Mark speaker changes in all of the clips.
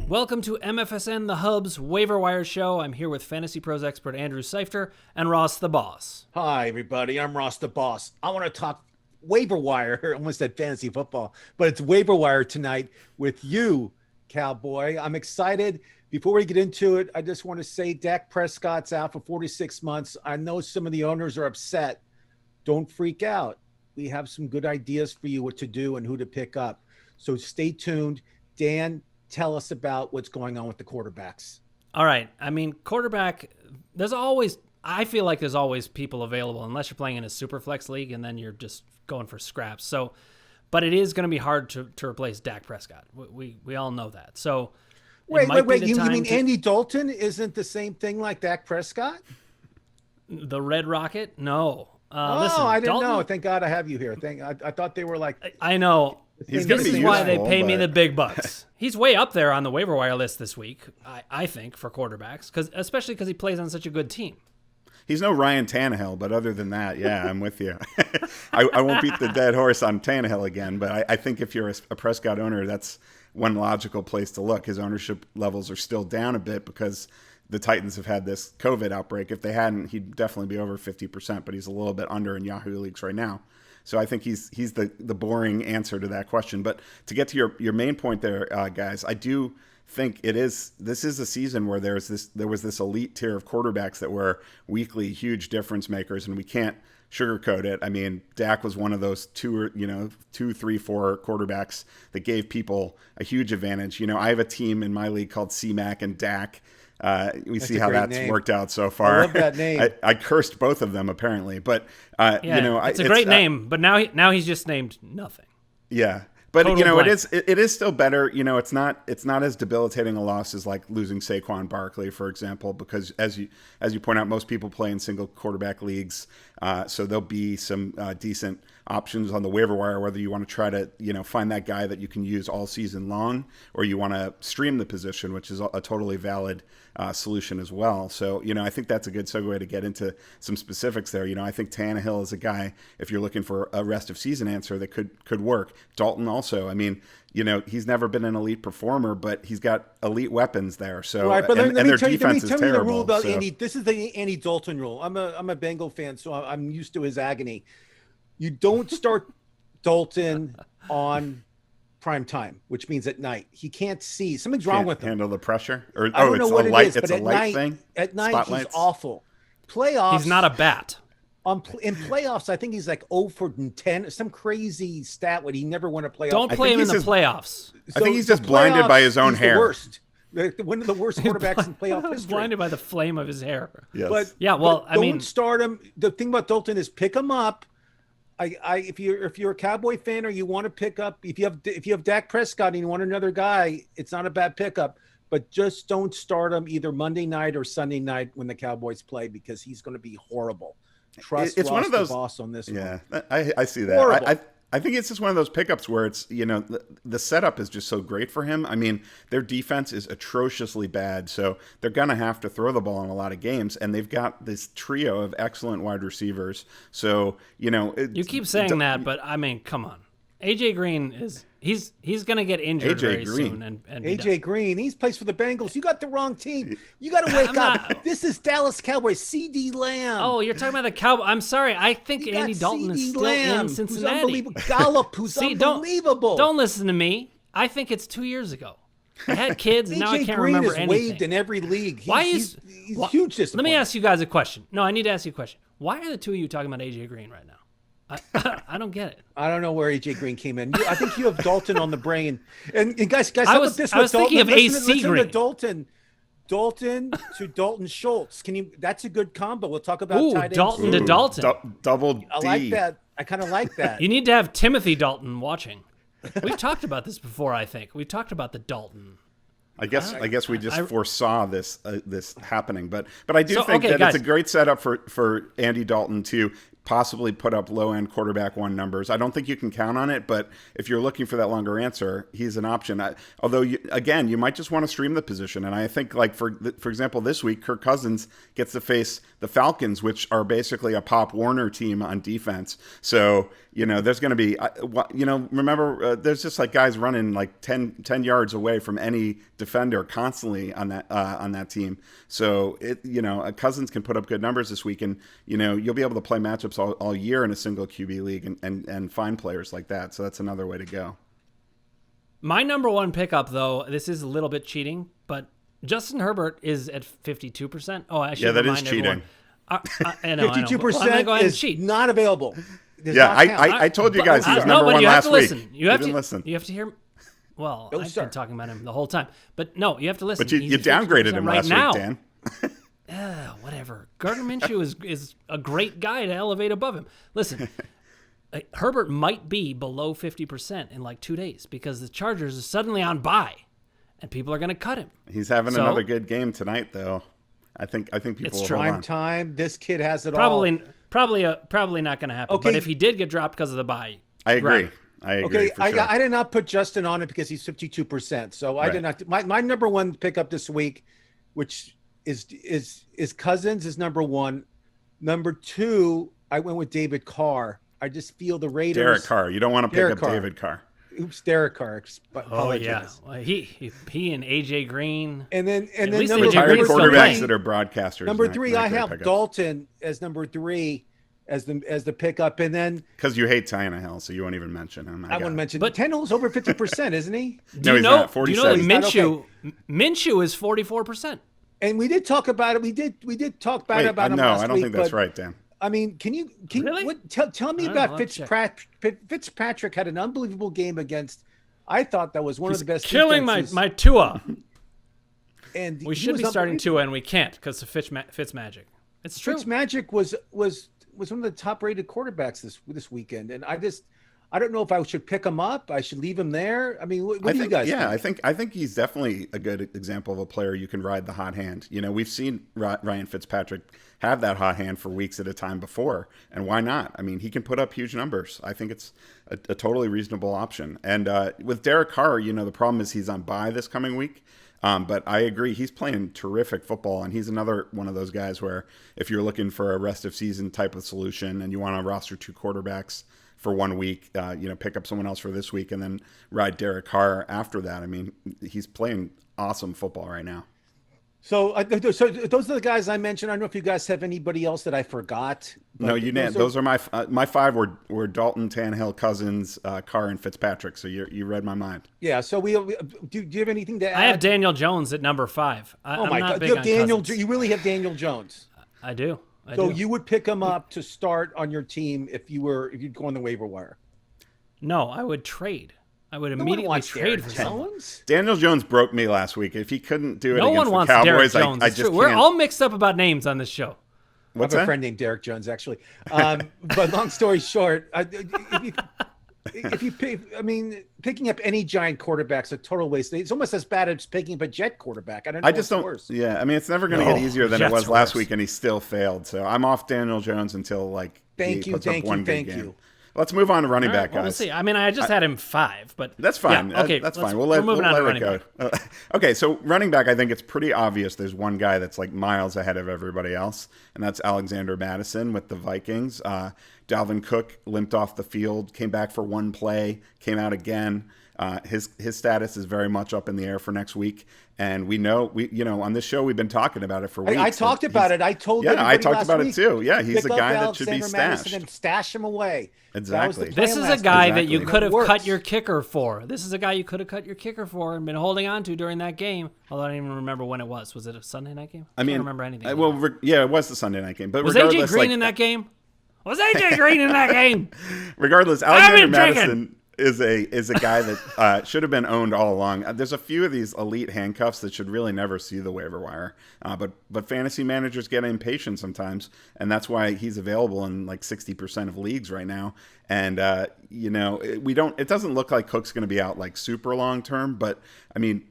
Speaker 1: Welcome to MFSN, the Hub's Waiver Wire Show. I'm here with Fantasy Pros expert Andrew Seifter and Ross the Boss.
Speaker 2: Hi, everybody. I'm Ross the Boss. I want to talk waiver wire. I almost said fantasy football, but it's waiver wire tonight with you, Cowboy. I'm excited. Before we get into it, I just want to say Dak Prescott's out for 46 months. I know some of the owners are upset. Don't freak out. We have some good ideas for you what to do and who to pick up. So stay tuned. Dan, tell us about what's going on with the quarterbacks.
Speaker 1: All right. I mean, quarterback, I feel like there's always people available unless you're playing in a super flex league and then you're just going for scraps. So, but it is going to be hard to replace Dak Prescott. We all know that. So
Speaker 2: wait. You mean Andy Dalton isn't the same thing like Dak Prescott?
Speaker 1: The Red Rocket? No.
Speaker 2: Listen, I didn't know. Thank God I have you here. I thought they were like.
Speaker 1: I know.
Speaker 3: This
Speaker 1: is why they pay me the big bucks. He's way up there on the waiver wire list this week, I think, for quarterbacks, especially because he plays on such a good team.
Speaker 3: He's no Ryan Tannehill, but other than that, yeah, I'm with you. I won't beat the dead horse on Tannehill again, but I think if you're a Prescott owner, that's one logical place to look. His ownership levels are still down a bit because the Titans have had this COVID outbreak. If they hadn't, he'd definitely be over 50%, but he's a little bit under in Yahoo leagues right now. So I think he's the boring answer to that question. But to get to your main point there, guys, I do think this is a season where there was this elite tier of quarterbacks that were weekly huge difference makers, and we can't sugarcoat it. I mean, Dak was one of those 2, 3, 4 quarterbacks that gave people a huge advantage. I have a team in my league called C-Mac and Dak. We see how that's worked out so far.
Speaker 2: I love that name.
Speaker 3: I cursed both of them apparently, but
Speaker 1: it's a great name. But now he's just named nothing.
Speaker 3: Yeah, but
Speaker 1: Total blank.
Speaker 3: it is still better. It's not as debilitating a loss as like losing Saquon Barkley, for example, because as you point out, most people play in single quarterback leagues, so there'll be some decent options on the waiver wire, whether you want to try to find that guy that you can use all season long, or you want to stream the position, which is a totally valid solution as well. So I think that's a good segue to get into some specifics there. I think Tannehill is a guy, if you're looking for a rest of season answer, that could work. Dalton also. I mean, he's never been an elite performer, but he's got elite weapons there. So
Speaker 2: right, but
Speaker 3: and
Speaker 2: let
Speaker 3: their
Speaker 2: me tell
Speaker 3: defense
Speaker 2: you
Speaker 3: is
Speaker 2: the
Speaker 3: terrible.
Speaker 2: rule about
Speaker 3: so.
Speaker 2: Andy. This is the Andy Dalton rule. I'm a Bengal fan, so I'm used to his agony. You don't start Dalton on prime time, which means at night. He can't see. Something's wrong with him.
Speaker 3: Handle the pressure? Or
Speaker 2: I don't know what it is,
Speaker 3: it's
Speaker 2: but
Speaker 3: a light thing?
Speaker 2: At night,
Speaker 3: Spotlights?
Speaker 2: he's awful. Playoffs.
Speaker 1: He's not a bat.
Speaker 2: In playoffs, I think he's like 0 for 10, some crazy stat when he never won a playoff.
Speaker 1: Don't play him in the playoffs.
Speaker 3: I think he's just blinded by his own hair.
Speaker 2: The worst. One of the worst quarterbacks in playoff history.
Speaker 1: Blinded by the flame of his hair.
Speaker 3: Yes.
Speaker 2: But
Speaker 1: yeah, well,
Speaker 2: I mean, don't start him. The thing about Dalton is pick him up. If you're a Cowboy fan or you want to pick up, if you have Dak Prescott and you want another guy, it's not a bad pickup. But just don't start him either Monday night or Sunday night when the Cowboys play, because he's going to be horrible. Trust
Speaker 3: it's
Speaker 2: Ross
Speaker 3: one of those,
Speaker 2: the Boss on this one.
Speaker 3: Yeah, I see that. I think it's just one of those pickups where it's, the setup is just so great for him. I mean, their defense is atrociously bad, so they're going to have to throw the ball in a lot of games, and they've got this trio of excellent wide receivers. So,
Speaker 1: you keep saying that, but I mean, come on. AJ Green he's going to get injured very soon. And
Speaker 2: AJ Green, he plays for the Bengals. You got the wrong team. You got to wake up. This is Dallas Cowboys. CD Lamb.
Speaker 1: Oh, you're talking about the Cowboys. I'm sorry. I think Andy Dalton is still in Cincinnati.
Speaker 2: Gallup, who's unbelievable.
Speaker 1: Don't listen to me. I think it's 2 years ago. I had kids, and now I can't remember anything.
Speaker 2: Green is waived in every league. He's huge disappointment.
Speaker 1: Let me ask you guys a question. No, I need to ask you a question. Why are the two of you talking about AJ Green right now? I don't get it.
Speaker 2: I don't know where AJ Green came in. I think you have Dalton on the brain. And guys,
Speaker 1: I was thinking of AC Green.
Speaker 2: Dalton to Dalton Schultz. That's a good combo. We'll talk about tight ends.
Speaker 1: Dalton to Dalton.
Speaker 3: Double D.
Speaker 2: I like that. I kind of like that.
Speaker 1: You need to have Timothy Dalton watching. We've talked about this before, I think. We've talked about the Dalton.
Speaker 3: I guess we just foresaw this happening, but I do think that it's a great setup for Andy Dalton to possibly put up low-end quarterback one numbers. I don't think you can count on it, but if you're looking for that longer answer, he's an option. Although, you might just want to stream the position. And I think, like, for example, this week, Kirk Cousins gets to face the Falcons, which are basically a Pop Warner team on defense. So, there's going to be, remember, there's just like guys running like 10 yards away from any defender constantly on that team. So, Cousins can put up good numbers this week, and, you'll be able to play matchups all year in a single QB league and find players like that. So that's another way to go.
Speaker 1: My number one pickup, though, this is a little bit cheating, but Justin Herbert is at 52%. Oh, I should
Speaker 3: that
Speaker 1: remind
Speaker 3: is cheating.
Speaker 1: everyone.
Speaker 2: 52% is not available.
Speaker 3: I told you guys he was number one last week.
Speaker 1: You have to
Speaker 3: listen.
Speaker 1: You have to hear. Well, I've been talking about him the whole time, but no, you have to listen.
Speaker 3: But you downgraded him last week, Dan.
Speaker 1: Whatever. Gardner Minshew is a great guy to elevate above him. Listen, Herbert might be below 50% in like 2 days because the Chargers are suddenly on bye, and people are going to cut him.
Speaker 3: He's having another good game tonight, though. I think people
Speaker 1: it's
Speaker 3: will
Speaker 2: prime time. This kid has it
Speaker 1: probably,
Speaker 2: all.
Speaker 1: Probably not going to happen.
Speaker 2: Okay.
Speaker 1: But if he did get dropped because of the bye,
Speaker 3: I agree.
Speaker 1: Right.
Speaker 3: I agree.
Speaker 2: Okay,
Speaker 3: sure.
Speaker 2: I did not put Justin on it because he's 52%. So I did not. My number one pickup this week, which is Cousins, is number one. Number two, I went with David Carr. I just feel the Raiders.
Speaker 3: Derek Carr. You don't want to pick up David Carr.
Speaker 2: Oops, Derek Carr.
Speaker 1: Oh yeah, well, he and AJ Green.
Speaker 2: And then
Speaker 3: retired quarterbacks that are broadcasters.
Speaker 2: Number three, I have Dalton as number three. As the pickup, and then
Speaker 3: because you hate Tannehill, so you won't even mention him.
Speaker 2: I wouldn't mention, but Tannehill's over 50%, isn't he?
Speaker 3: No, he's not. 47.
Speaker 1: Do you know that Minshew is 44%?
Speaker 2: And we did talk about it. We did talk about him last week.
Speaker 3: No, I don't think that's right, Dan.
Speaker 2: I mean, can
Speaker 1: really?
Speaker 2: Tell me about Fitzpatrick. Fitzpatrick had an unbelievable game against. I thought that was one of the best.
Speaker 1: Killing
Speaker 2: defenses.
Speaker 1: my Tua.
Speaker 2: And
Speaker 1: we should be starting Tua, and we can't because of Fitzmagic. It's true.
Speaker 2: Fitzmagic was one of the top-rated quarterbacks this weekend, and I don't know if I should pick him up. I should leave him there. I mean, what do you guys think?
Speaker 3: I think he's definitely a good example of a player you can ride the hot hand. We've seen Ryan Fitzpatrick have that hot hand for weeks at a time before, and why not? I mean, he can put up huge numbers. I think it's a totally reasonable option. And with Derek Carr, the problem is he's on bye this coming week. But I agree, he's playing terrific football, and he's another one of those guys where if you're looking for a rest of season type of solution and you want to roster two quarterbacks for 1 week, pick up someone else for this week and then ride Derek Carr after that. I mean, he's playing awesome football right now.
Speaker 2: So those are the guys I mentioned. I don't know if you guys have anybody else that I forgot.
Speaker 3: No, you didn't. Those are my five were Dalton, Tannehill, Cousins, Carr, and Fitzpatrick. So you read my mind.
Speaker 2: Yeah. So do you have anything to add?
Speaker 1: I have Daniel Jones at number 5.
Speaker 2: I'm my God! You have Daniel. You really have Daniel Jones.
Speaker 1: I do.
Speaker 2: So you would pick him up to start on your team if you'd go on the waiver wire.
Speaker 1: No, I would trade. I would immediately trade for someone.
Speaker 3: Daniel Jones broke me last week. If he couldn't do it
Speaker 1: no
Speaker 3: against
Speaker 1: one wants
Speaker 3: the Cowboys,
Speaker 1: Derek Jones.
Speaker 3: I just can't.
Speaker 1: We're all mixed up about names on this show.
Speaker 3: What's
Speaker 2: I have a friend named Derek Jones, actually. But long story short, picking up any giant quarterback's a total waste. It's almost as bad as picking up a Jet quarterback. I just don't. Worse.
Speaker 3: Yeah, I mean, it's never going to get easier than it was last week, and he still failed. So I'm off Daniel Jones until
Speaker 2: Thank you.
Speaker 3: Let's move on to running back, guys.
Speaker 1: We'll see. I mean, I just had him 5, but
Speaker 3: that's fine. Yeah, okay, that's fine. We'll let it go. Okay, so running back, I think it's pretty obvious. There's one guy that's like miles ahead of everybody else, and that's Alexander Mattison with the Vikings. Dalvin Cook limped off the field, came back for one play, came out again. His status is very much up in the air for next week, and we know on this show we've been talking about it for weeks.
Speaker 2: I talked about it. I told you.
Speaker 3: Yeah, I talked about it too. Yeah, he's a guy
Speaker 2: that
Speaker 3: should be stashed.
Speaker 2: And stash him away.
Speaker 3: Exactly.
Speaker 1: This is a guy that you could have cut your kicker for. This is a guy you could have cut your kicker for and been holding on to during that game. Although I don't even remember when it was. Was it a Sunday night game? I can't remember anything.
Speaker 3: It was the Sunday night game. But
Speaker 1: was AJ Green in that game? Was AJ Green in that game?
Speaker 3: Regardless, Alexander Mattison is a guy that should have been owned all along. There's a few of these elite handcuffs that should really never see the waiver wire. But fantasy managers get impatient sometimes, and that's why he's available in like 60% of leagues right now. And it doesn't look like Cook's going to be out like super long term, but I mean,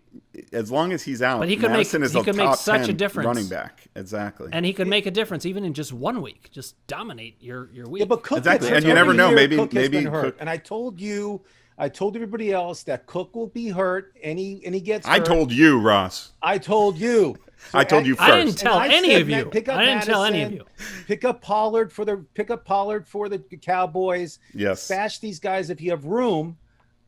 Speaker 3: as long as he's out,
Speaker 1: But he could
Speaker 3: Mattison is a
Speaker 1: make
Speaker 3: top
Speaker 1: such
Speaker 3: 10
Speaker 1: a difference.
Speaker 3: running back. Exactly.
Speaker 1: And he could make a difference even in just 1 week. Just dominate your week.
Speaker 2: Yeah, but Cook
Speaker 3: Exactly.
Speaker 2: gets
Speaker 3: And you
Speaker 2: hurt
Speaker 3: never
Speaker 2: every
Speaker 3: know.
Speaker 2: year.
Speaker 3: Maybe
Speaker 2: Cook has been
Speaker 3: Cook.
Speaker 2: hurt. And I told everybody else that Cook will be hurt, and he gets hurt.
Speaker 3: I told you, Ross.
Speaker 2: I told you.
Speaker 3: I told you first.
Speaker 1: I didn't tell any of you.
Speaker 2: Pick up
Speaker 1: I didn't tell any of
Speaker 2: Mattison,
Speaker 1: you.
Speaker 2: Pick up Pollard for the Cowboys.
Speaker 3: Yes.
Speaker 2: Stash these guys if you have room.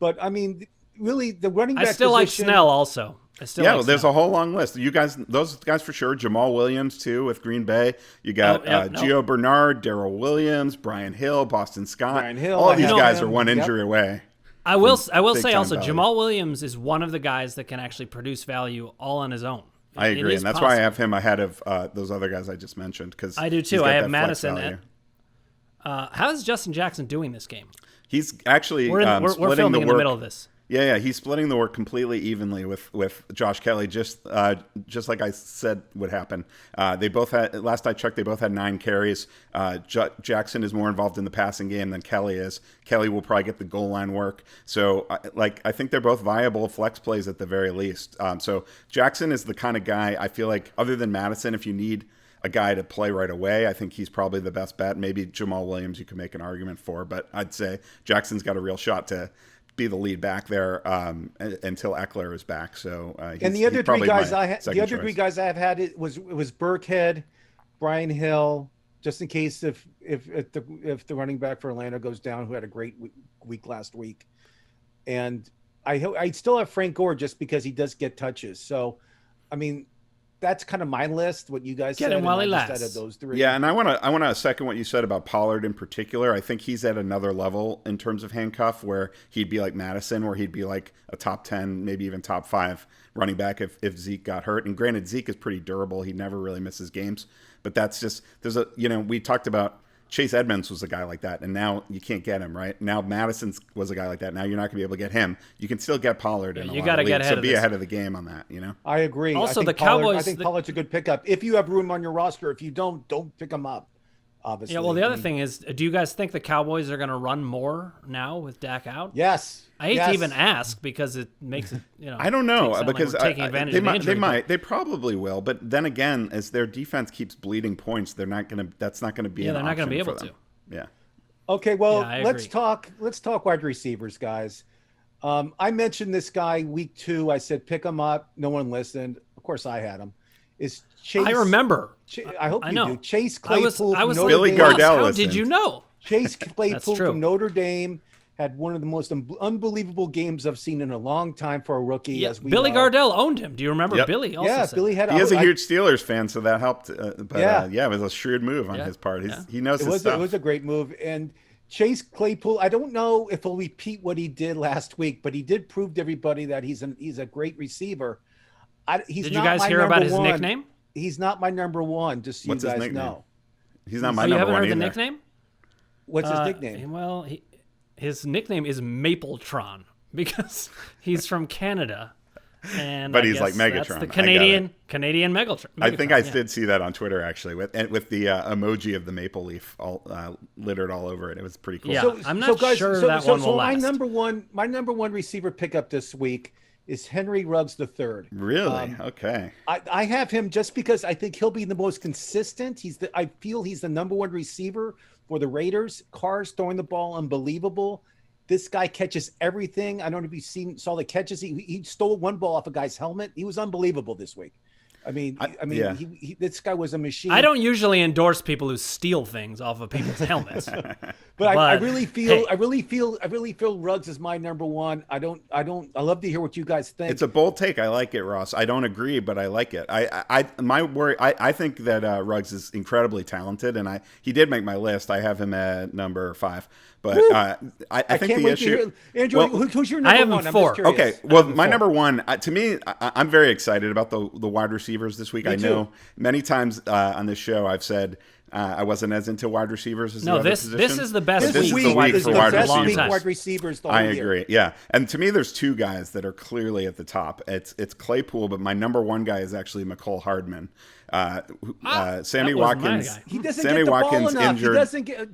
Speaker 2: But I mean, really, the running back
Speaker 1: I still like
Speaker 2: position-
Speaker 1: Snell also.
Speaker 3: There's a whole long list. You guys, those guys for sure. Jamal Williams too with Green Bay. You got Gio Bernard, Darrell Williams, Brian Hill, Boston Scott. All these guys are one injury away.
Speaker 1: I will say also
Speaker 3: value.
Speaker 1: Jamal Williams is one of the guys that can actually produce value all on his own.
Speaker 3: I agree, and that's why I have him ahead of those other guys I just mentioned. Because
Speaker 1: I do too. I have Mattison. How is Justin Jackson doing this game?
Speaker 3: He's actually
Speaker 1: we're filming in the middle of this.
Speaker 3: Yeah, he's splitting the work completely evenly with Josh Kelly, just like I said would happen. They both had, last I checked, they both had 9 carries. Jackson is more involved in the passing game than Kelly is. Kelly will probably get the goal line work. So, I think they're both viable flex plays at the very least. So Jackson is the kind of guy I feel like, other than Mattison, if you need a guy to play right away, I think he's probably the best bet. Maybe Jamal Williams you can make an argument for, but I'd say Jackson's got a real shot to be the lead back there until Eckler is back. So
Speaker 2: and the other three guys I have had it was Burkhead, Brian Hill, just in case if the running back for Atlanta goes down, who had a great week last week, and I still have Frank Gore just because he does get touches. So I mean, that's kind of my list. What you guys
Speaker 1: get
Speaker 2: said,
Speaker 1: him while he
Speaker 2: lasts.
Speaker 1: lasts.
Speaker 2: Out of those 3.
Speaker 3: Yeah, and I want to second what you said about Pollard in particular. I think he's at another level in terms of handcuff, where he'd be like Mattison, where he'd be like a top 10, maybe even top 5 running back if Zeke got hurt. And granted, Zeke is pretty durable; he never really misses games. But that's just we talked about. Chase Edmonds was a guy like that, and now you can't get him, right? Now Mattison was a guy like that. Now you're not going to be able to get him. You can still get Pollard in a
Speaker 1: you
Speaker 3: got to
Speaker 1: get ahead
Speaker 3: so be ahead of the game on that,
Speaker 2: I agree.
Speaker 1: Also,
Speaker 2: the Cowboys. I think Pollard's a good pickup if you have room on your roster. If you don't pick him up. Obviously.
Speaker 1: Yeah. Well, the other thing is, do you guys think the Cowboys are going to run more now with Dak out?
Speaker 2: Yes.
Speaker 1: I hate to even ask because it makes it,
Speaker 3: I don't know because
Speaker 1: like taking advantage of the injury,
Speaker 3: they probably will, but then again, as their defense keeps bleeding points, they're not going to. That's not going to be.
Speaker 1: Yeah, they're not going to be able to.
Speaker 3: Yeah.
Speaker 2: Okay, well, let's talk wide receivers, guys. I mentioned this guy week 2. I said pick him up. No one listened. Of course, I had him. Is Chase?
Speaker 1: I remember.
Speaker 2: I hope you
Speaker 1: know.
Speaker 2: do. Chase Claypool.
Speaker 1: I was
Speaker 2: from
Speaker 1: like,
Speaker 3: Billy
Speaker 2: Notre Dame.
Speaker 3: Gardell.
Speaker 1: How did you know?
Speaker 2: Chase Claypool
Speaker 1: true.
Speaker 2: from Notre Dame had one of the most unbelievable games I've seen in a long time for a rookie.
Speaker 1: Yeah,
Speaker 2: as
Speaker 1: Billy
Speaker 2: know.
Speaker 1: Gardell owned him. Do you remember
Speaker 3: Yep.
Speaker 1: Billy? Also
Speaker 2: Yeah,
Speaker 1: said
Speaker 2: Billy had.
Speaker 3: He is a huge Steelers fan, so that helped. It was a shrewd move on his part. He knows his stuff.
Speaker 2: It was a great move. And Chase Claypool, I don't know if he'll repeat what he did last week, but he did prove to everybody that he's a great receiver. Did
Speaker 1: you guys hear about his nickname?
Speaker 2: He's not my number 1. Just so
Speaker 3: What's
Speaker 2: you
Speaker 3: his
Speaker 2: guys
Speaker 3: nickname?
Speaker 2: know.
Speaker 3: He's not my
Speaker 1: you
Speaker 3: number
Speaker 1: haven't
Speaker 3: 1
Speaker 1: heard
Speaker 3: either.
Speaker 1: the nickname?
Speaker 2: What's his nickname?
Speaker 1: Well, his nickname is Mapletron because he's from Canada. And
Speaker 3: But
Speaker 1: I
Speaker 3: he's
Speaker 1: guess
Speaker 3: like Megatron.
Speaker 1: That's the Canadian Megatron.
Speaker 3: I think I did see that on Twitter actually, with the emoji of the maple leaf all littered all over it. It was pretty cool.
Speaker 1: Yeah, I'm not sure that one will last.
Speaker 2: My number one receiver pickup this week is Henry Ruggs III.
Speaker 3: Really? Okay.
Speaker 2: I have him just because I think he'll be the most consistent. I feel he's the number 1 receiver for the Raiders. Carr's throwing the ball unbelievable. This guy catches everything. I don't know if you saw the catches. He stole one ball off a guy's helmet. He was unbelievable this week.
Speaker 3: Yeah.
Speaker 2: This guy was a machine.
Speaker 1: I don't usually endorse people who steal things off of people's helmets.
Speaker 2: But I really feel Ruggs is my number 1. I love to hear what you guys think.
Speaker 3: It's a bold take. I like it, Ross. I don't agree, but I like it. I think that Ruggs is incredibly talented, and he did make my list. I have him at number 5. But I think the issue.
Speaker 2: Andrew, who's your number 1?
Speaker 1: I have him 4.
Speaker 3: Okay, well, my number 1. To me, I'm very excited about the wide receivers this week.
Speaker 2: Me
Speaker 3: I know
Speaker 2: too.
Speaker 3: many times on this show I've said I wasn't as into wide receivers as the other
Speaker 1: this
Speaker 3: positions.
Speaker 1: is the best
Speaker 3: This
Speaker 1: week
Speaker 3: is the week for wide receivers.
Speaker 2: Wide receivers the whole
Speaker 3: I
Speaker 2: year.
Speaker 3: agree. Yeah, and to me, there's 2 guys that are clearly at the top. It's Claypool, but my number 1 guy is actually Mecole Hardman. Sammy Watkins.
Speaker 2: He doesn't
Speaker 3: Sammy
Speaker 2: get the
Speaker 3: Watkins
Speaker 2: ball enough.
Speaker 3: injured.
Speaker 2: He doesn't get.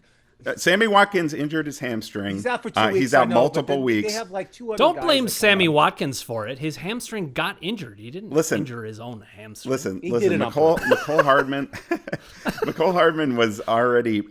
Speaker 3: Sammy Watkins injured his hamstring.
Speaker 2: He's out for 2 weeks.
Speaker 3: He's out
Speaker 2: I know,
Speaker 3: multiple weeks.
Speaker 2: They have like 2 other
Speaker 1: Don't
Speaker 2: guys
Speaker 1: blame
Speaker 2: that come
Speaker 1: Sammy
Speaker 2: up.
Speaker 1: Watkins for it. His hamstring got injured. He didn't injure his own hamstring.
Speaker 3: Listen.
Speaker 2: He did it on
Speaker 3: Mecole Hardman. Mecole Hardman was already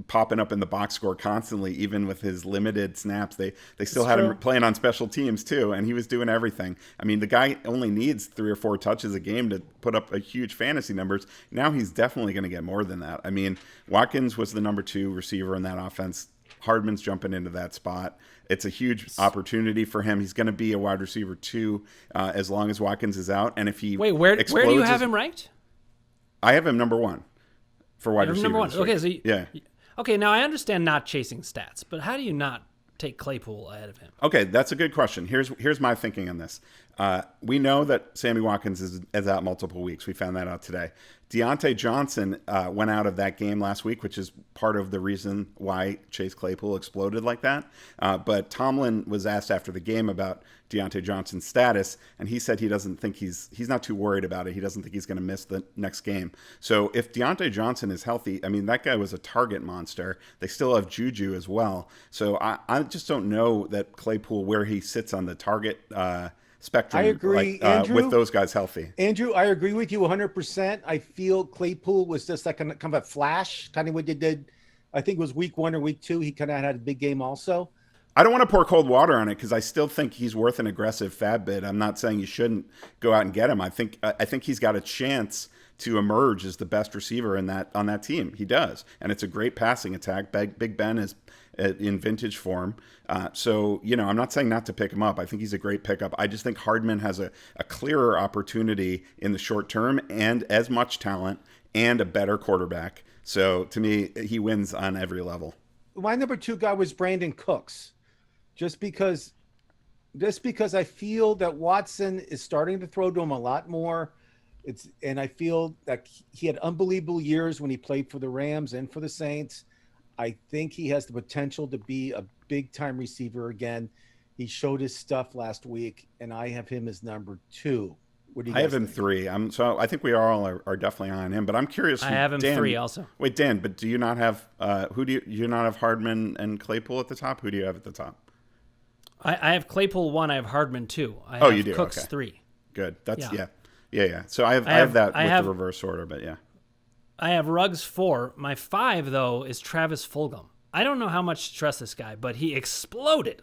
Speaker 3: popping up in the box score constantly, even with his limited snaps. They still had him playing on special teams too, and he was doing everything. I mean, the guy only needs 3 or 4 touches a game to put up a huge fantasy numbers. Now he's definitely going to get more than that. I mean, Watkins was the number 2 receiver in that offense. Hardman's jumping into that spot. It's a huge opportunity for him. He's going to be a wide receiver 2 as long as Watkins is out. And if he
Speaker 1: where do you have him ranked?
Speaker 3: I have him number 1 for wide receiver.
Speaker 1: Number 1. Okay, so
Speaker 3: yeah.
Speaker 1: Okay, now I understand not chasing stats, but how do you not take Claypool ahead of him?
Speaker 3: Okay, that's a good question. Here's my thinking on this. We know that Sammy Watkins is out multiple weeks. We found that out today. Deontay Johnson went out of that game last week, which is part of the reason why Chase Claypool exploded like that. But Tomlin was asked after the game about Deontay Johnson's status, and he said he doesn't think he's not too worried about it. He doesn't think he's going to miss the next game. So if Deontay Johnson is healthy, I mean, that guy was a target monster. They still have Juju as well. So I just don't know that Claypool, where he sits on the target spectrum.
Speaker 2: I agree, Andrew,
Speaker 3: with those guys healthy.
Speaker 2: Andrew, I agree with you 100%. I feel Claypool was just like kind of a flash, kind of what you did. I think it was week 1 or week 2. He kind of had a big game also.
Speaker 3: I don't want to pour cold water on it because I still think he's worth an aggressive FAAB bid. I'm not saying you shouldn't go out and get him. I think he's got a chance to emerge as the best receiver on that team. He does, and it's a great passing attack. Big Ben is in vintage form. So, I'm not saying not to pick him up. I think he's a great pickup. I just think Hardman has a clearer opportunity in the short term and as much talent and a better quarterback. So, to me, he wins on every level.
Speaker 2: My number 2 guy was Brandon Cooks, just because I feel that Watson is starting to throw to him a lot more. And I feel that he had unbelievable years when he played for the Rams and for the Saints. I think he has the potential to be a big-time receiver again. He showed his stuff last week, and I have him as number 2. What do you guys
Speaker 3: I have him
Speaker 2: think?
Speaker 3: 3. So I think we all are definitely on him. But I'm curious.
Speaker 1: I have him
Speaker 3: Dan,
Speaker 1: 3 also.
Speaker 3: Wait, Dan, but do you not have you not have Hardman and Claypool at the top? Who do you have at the top?
Speaker 1: I have Claypool 1. I have Hardman 2. I have
Speaker 3: you do?
Speaker 1: Cooks
Speaker 3: Okay.
Speaker 1: 3.
Speaker 3: Good. That's
Speaker 1: Yeah.
Speaker 3: Yeah. So I have that with the reverse order, but yeah.
Speaker 1: I have Ruggs 4. My 5, though, is Travis Fulgham. I don't know how much to trust this guy, but he exploded.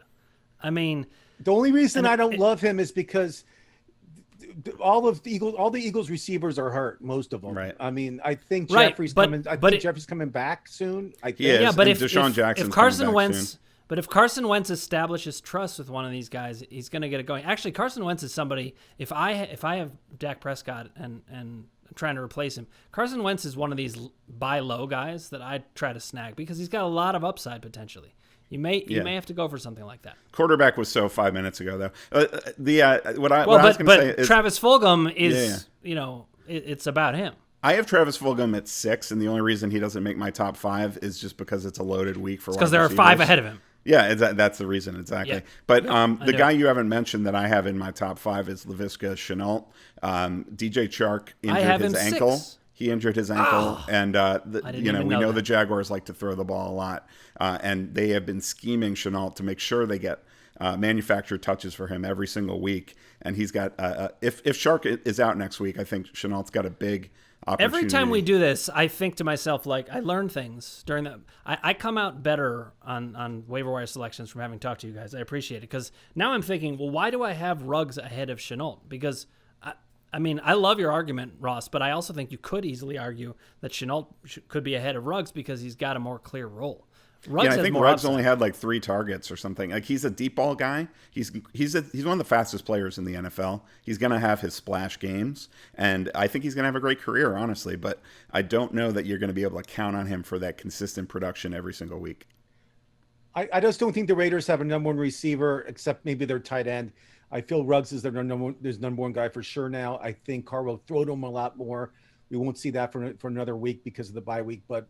Speaker 1: I mean,
Speaker 2: The only reason I don't love him is because all the Eagles receivers are hurt, most of them.
Speaker 3: Right.
Speaker 2: I mean, I think
Speaker 1: Right,
Speaker 2: Jeffrey's
Speaker 1: but-
Speaker 2: coming. I
Speaker 1: but
Speaker 2: think
Speaker 1: it-
Speaker 2: Jeffrey's coming back soon. I think.
Speaker 3: Yeah,
Speaker 1: yeah, but
Speaker 3: and
Speaker 1: if
Speaker 3: Deshaun Jackson's
Speaker 1: Carson
Speaker 3: coming back
Speaker 1: Wentz,
Speaker 3: soon.
Speaker 1: but if Carson Wentz establishes trust with one of these guys, he's going to get it going. Actually, Carson Wentz is somebody. If I have Dak Prescott and trying to replace him, Carson Wentz is one of these buy low guys that I try to snag because he's got a lot of upside potentially. You may have to go for something like that.
Speaker 3: Quarterback was 5 minutes ago though. What I was going to say is
Speaker 1: Travis Fulgham is it's about him.
Speaker 3: I have Travis Fulgham at 6, and the only reason he doesn't make my top 5 is just because it's a loaded week for
Speaker 1: Because there are 5 ahead of him.
Speaker 3: Yeah, that's the reason, exactly.
Speaker 1: Yeah.
Speaker 3: But the
Speaker 1: know.
Speaker 3: guy you haven't mentioned that I have in my top 5 is Laviska Shenault. DJ Chark
Speaker 1: I have
Speaker 3: injured his
Speaker 1: him
Speaker 3: ankle.
Speaker 1: 6.
Speaker 3: He injured his ankle, and
Speaker 1: didn't
Speaker 3: we
Speaker 1: even know
Speaker 3: know
Speaker 1: that.
Speaker 3: the Jaguars like to throw the ball a lot, and they have been scheming Shenault to make sure they get manufactured touches for him every single week. And he's got if Chark is out next week, I think Chenault's got a big opportunity.
Speaker 1: Every time we do this, I think to myself, like, I learn things during that. I come out better on waiver wire selections from having talked to you guys. I appreciate it because now I'm thinking, well, why do I have Ruggs ahead of Shenault? Because I mean, I love your argument, Ross, but I also think you could eeasily argue that Shenault could be ahead of Ruggs because he's got a more clear role. Ruggs
Speaker 3: I
Speaker 1: has
Speaker 3: think
Speaker 1: more
Speaker 3: Ruggs
Speaker 1: upside.
Speaker 3: only had like 3 targets or something. Like he's a deep ball guy. He's one of the fastest players in the NFL. He's going to have his splash games, and I think he's going to have a great career, honestly. But I don't know that you're going to be able to count on him for that consistent production every single week.
Speaker 2: I just don't think the Raiders have a number 1 receiver except maybe their tight end. I feel Ruggs is their number 1 guy for sure now. I think Carr will throw to him a lot more. We won't see that for another week because of the bye week. But